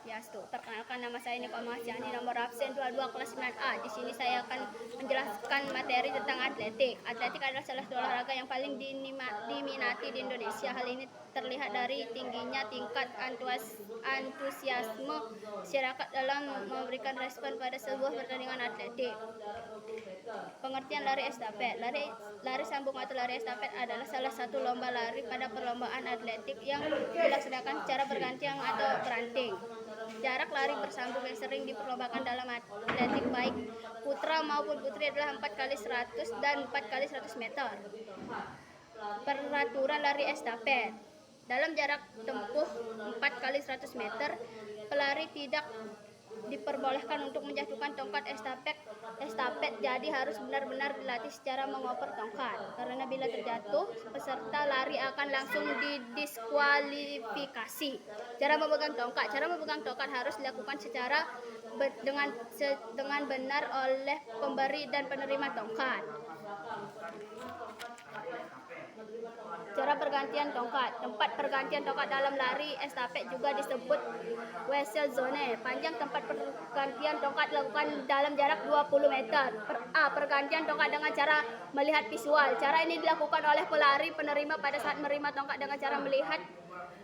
Swastiastu. Perkenalkan, nama saya Niko Mahsyani, nomor absen 22 kelas 9A. Di sini saya akan menjelaskan materi tentang atletik. Atletik adalah salah satu olahraga yang paling diminati di Indonesia. Hal ini terlihat dari tingginya tingkat antusiasme masyarakat dalam memberikan respon pada sebuah pertandingan atletik. Pengertian lari estafet. Lari sambung atau lari estafet adalah salah satu lomba lari pada perlombaan atletik yang dilaksanakan secara bergantian atau beranting. Jarak lari bersambung yang sering diperlombakan dalam atletik baik putra maupun putri adalah 4 kali 100 dan 4 kali 100 meter. Peraturan lari estafet. Dalam jarak tempuh 4 kali 100 meter, pelari tidak diperbolehkan untuk menjatuhkan tongkat estafet, jadi harus benar-benar dilatih secara mengoper tongkat. Karena bila terjatuh, peserta lari akan langsung didiskualifikasi. Cara memegang tongkat harus dilakukan secara dengan benar oleh pemberi dan penerima tongkat. Cara pergantian tongkat. Tempat pergantian tongkat dalam lari estafet juga disebut whistle zone. Panjang tempat pergantian tongkat dilakukan dalam jarak 20 meter. Pergantian tongkat dengan cara melihat visual. Cara ini dilakukan oleh pelari penerima pada saat menerima tongkat dengan cara melihat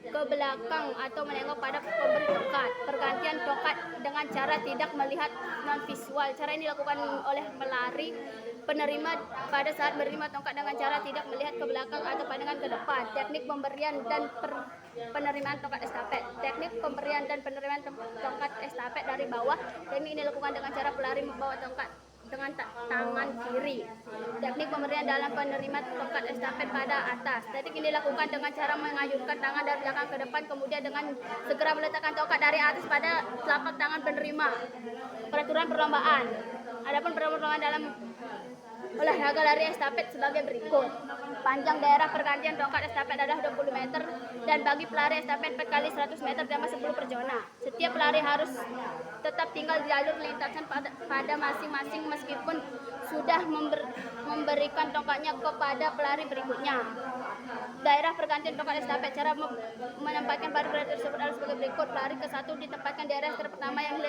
ke belakang atau menengok pada pemberi tongkat. Pergantian tongkat dengan cara tidak melihat non visual. Cara ini dilakukan oleh pelari penerima pada saat menerima tongkat dengan cara tidak melihat ke belakang atau pandangan ke depan. Teknik pemberian dan penerimaan tongkat estafet. Teknik pemberian dan penerimaan tongkat estafet dari bawah. Teknik ini dilakukan dengan cara pelari membawa tongkat dengan tangan kiri. Teknik pemberian dalam penerima tongkat estafet pada atas. Teknik ini dilakukan dengan cara mengayunkan tangan dari belakang ke depan, kemudian dengan segera meletakkan tongkat dari atas pada telapak tangan penerima. Peraturan perlombaan. Adapun perlombaan dalam olahraga lari estafet sebagai berikut. Panjang daerah pergantian tongkat estafet adalah 20 meter dan bagi pelari estafet 4 kali 100 meter sama 10 per zona. Setiap pelari harus tetap tinggal di jalur lintasan pada masing-masing meskipun sudah memberikan tongkatnya kepada pelari berikutnya. Daerah pergantian tongkat estafet. Cara menempatkan pelari tersebut adalah sebagai berikut. Pelari ke-1 ditempatkan di area pertama yang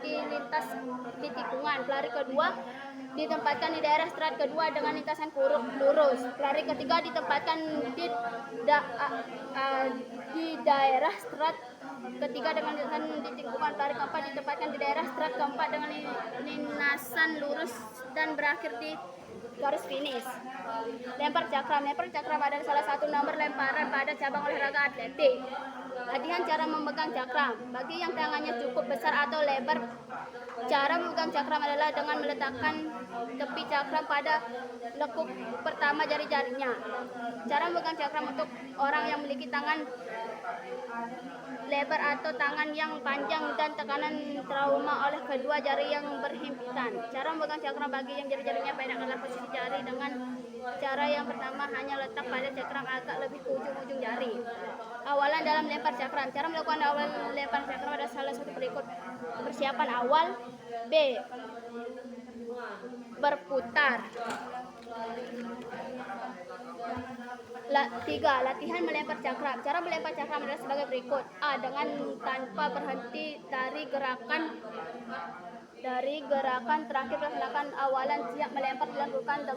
dilintas di tikungan. Pelari kedua ditempatkan di daerah start kedua dengan lintasan lurus. Pelari ketiga ditempatkan di daerah start ketiga dengan lintasan di tikungan. Pelari keempat ditempatkan di daerah start keempat dengan lintasan lurus dan berakhir di garis finish. Lempar cakram. Lempar cakram adalah salah satu nomor lemparan pada cabang olahraga atletik. Latihan cara memegang cakram. Bagi yang tangannya cukup besar atau lebar, cara memegang cakram adalah dengan meletakkan tepi cakram pada lekuk pertama jari-jarinya. Cara memegang cakram untuk orang yang memiliki tangan lebar atau tangan yang panjang dan tekanan trauma oleh kedua jari yang berhimpitan. Cara memegang cakram bagi yang jari-jarinya pendek adalah posisi jari dengan cara yang pertama hanya letak pada cakram agak lebih ke ujung-ujung jari. Awalan dalam lempar cakram. Cara melakukan awal lempar cakram ada salah satu berikut. Persiapan awal. B. Berputar. 3. Latihan melempar cakram. Cara melempar cakram adalah sebagai berikut. A. Dengan tanpa berhenti dari gerakan terakhir melaksanakan awalan siap melempar dilakukan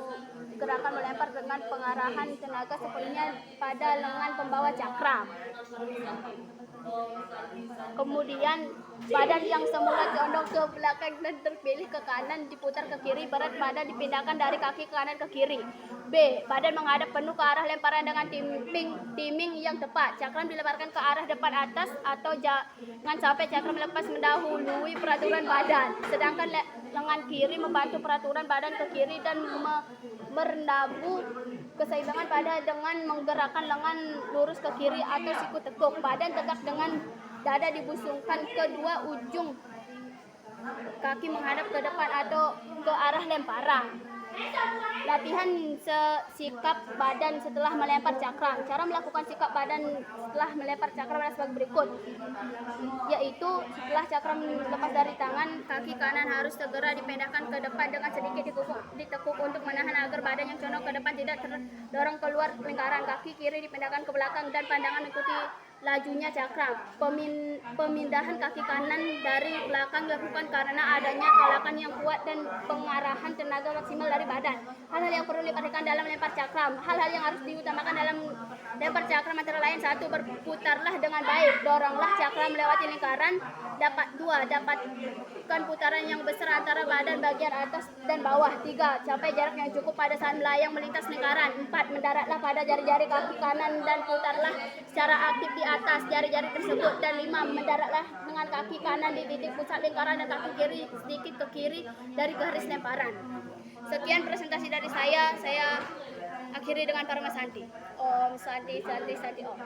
gerakan melempar dengan pengarahan tenaga sepenuhnya pada lengan pembawa cakram. Kemudian badan yang semula condong ke belakang dan terpilih ke kanan diputar ke kiri, berat badan dipindahkan dari kaki ke kanan ke kiri. B. Badan menghadap penuh ke arah lemparan dengan timing yang tepat. Cakram dilemparkan ke arah depan atas atau jangan sampai cakram lepas mendahului peraturan badan. Sedangkan lengan kiri membantu peraturan badan ke kiri dan merendabu keseimbangan pada dengan menggerakkan lengan lurus ke kiri atau siku tekuk. Badan tegak dengan dada dibusungkan, kedua ujung kaki menghadap ke depan atau ke arah lemparan. Latihan sikap badan setelah melempar cakram. Cara melakukan sikap badan setelah melempar cakram adalah sebagai berikut, yaitu setelah cakram lepas dari tangan, kaki kanan harus segera dipindahkan ke depan dengan sedikit ditekuk untuk menahan agar badan yang condong ke depan tidak terdorong keluar lingkaran. Kaki kiri dipindahkan ke belakang dan pandangan mengikuti lajunya cakram. Pemindahan kaki kanan dari belakang dilakukan karena adanya tolakan yang kuat dan pengarahan tenaga maksimal dari badan. Hal-hal yang perlu diperhatikan dalam lempar cakram. Hal-hal yang harus diutamakan dalam lempar cakram antara lain: 1. Berputarlah dengan baik. Doronglah cakram melewati lingkaran. Dapatkan putaran yang besar antara badan bagian atas dan bawah. 3. Capai jarak yang cukup pada saat melayang melintas lingkaran. 4. Mendaratlah pada jari-jari kaki kanan dan putarlah secara aktif di atas jari-jari tersebut. Dan 5. Mendaratlah dengan kaki kanan di titik pusat lingkaran dan kaki kiri sedikit ke kiri dari garis lemparan. Sekian presentasi dari saya akhiri dengan Parma Santi. Om Santi Santi Santi Om.